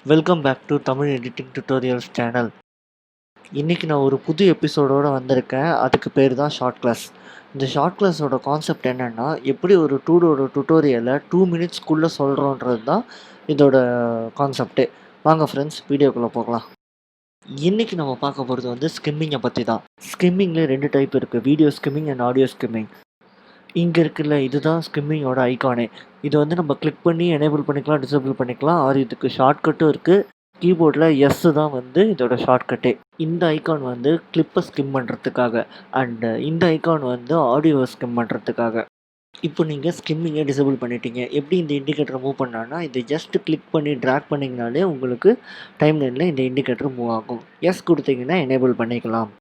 Welcome back to Tamil editing tutorials channel. இன்றைக்கி நான் ஒரு புது எபிசோடோடு வந்திருக்கேன். அதுக்கு பேர் தான் ஷார்ட் கிளாஸ். இந்த ஷார்ட் கிளாஸோட கான்செப்ட் என்னென்னா, எப்படி ஒரு டூடோட டுட்டோரியலை 2 மினிட்ஸ்க்குள்ளே சொல்கிறோன்றது தான் இதோட கான்செப்டே. வாங்க ஃப்ரெண்ட்ஸ், வீடியோக்குள்ளே போகலாம். இன்றைக்கி நம்ம பார்க்க போகிறது வந்து ஸ்கிம்மிங்கை பற்றி தான். ஸ்கிம்மிங்கில் 2 டைப் இருக்குது, video skimming and audio skimming. இங்கே இருக்குல்ல, இதுதான் ஸ்கிம்மிங்கோட ஐகானே. இது வந்து நம்ம கிளிக் பண்ணி எனேபிள் பண்ணிக்கலாம், டிசேபிள் பண்ணிக்கலாம். ஆர் இதுக்கு ஷார்ட்கட்டும் இருக்குது. கீபோர்டில் எஸ் தான் வந்து இதோட ஷார்ட்கட்டே. இந்த ஐகான் வந்து கிளிப்பை ஸ்கிம் பண்ணுறதுக்காக, அண்டு இந்த ஐகான் வந்து ஆடியோவை ஸ்கிம் பண்ணுறதுக்காக. இப்போ நீங்கள் ஸ்கிம்மிங்கை டிசேபிள் பண்ணிட்டீங்க. எப்படி இந்த இண்டிகேட்டரை மூவ் பண்ணான்னா, இதை ஜஸ்ட் கிளிக் பண்ணி ட்ராக் பண்ணிங்கனாலே உங்களுக்கு டைம் லைனில் இந்த இண்டிகேட்டர் மூவ் ஆகும். எஸ் கொடுத்தீங்கன்னா எனேபிள் பண்ணிக்கலாம்.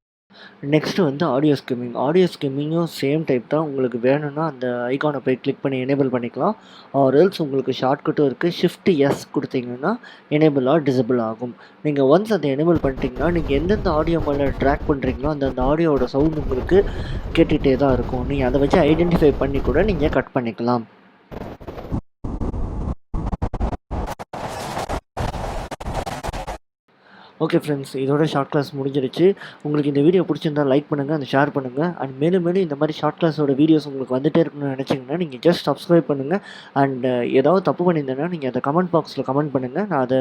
நெக்ஸ்ட்டு வந்து ஆடியோ ஸ்கிம்மிங். ஆடியோ ஸ்கிம்மிங்கும் சேம் டைப் தான். உங்களுக்கு வேணும்னா அந்த ஐகானை போய் கிளிக் பண்ணி எனேபிள் பண்ணிக்கலாம். ஆர் எல்ஸ் உங்களுக்கு ஷார்ட்கட்டும் இருக்குது. ஷிஃப்ட் எஸ் கொடுத்தீங்கன்னா எனேபிள் ஆர் டிசேபிள் ஆகும். நீங்கள் ஒன்ஸ் அதை எனேபிள் பண்ணிட்டீங்கன்னா, நீங்கள் எந்தெந்த ஆடியோ மேலே ட்ராக் பண்ணுறீங்களோ அந்த ஆடியோவோட சவுண்ட் உங்களுக்கு கேட்டுகிட்டே தான் இருக்கும். நீங்கள் அதை வச்சு ஐடென்டிஃபை பண்ணி கூட நீங்கள் கட் பண்ணிக்கலாம். ஓகே ஃப்ரெண்ட்ஸ், இதோட ஷார்ட் கிளாஸ் முடிஞ்சிருச்சு. உங்களுக்கு இந்த வீடியோ பிடிச்சிருந்தா லைக் பண்ணுங்கள், அந்த ஷேர் பண்ணுங்கள். அண்ட் மேலும் இந்த மாதிரி ஷார்ட் கிளாஸோட வீடியோஸ் உங்களுக்கு வந்துகிட்டே இருக்கணும்னு நினச்சிங்கன்னா நீங்கள் ஜஸ்ட் சப்ஸ்கிரைப் பண்ணுங்கள். அண்ட் ஏதாவது தப்பு பண்ணியிருந்தேன்னா நீங்கள் அதை கமெண்ட் பாக்ஸில் கமெண்ட் பண்ணுங்கள். நான் அதை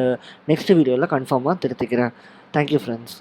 நெக்ஸ்ட் வீடியோவில் கன்ஃபார்மாக திருத்திக்கிறேன். Thank you friends.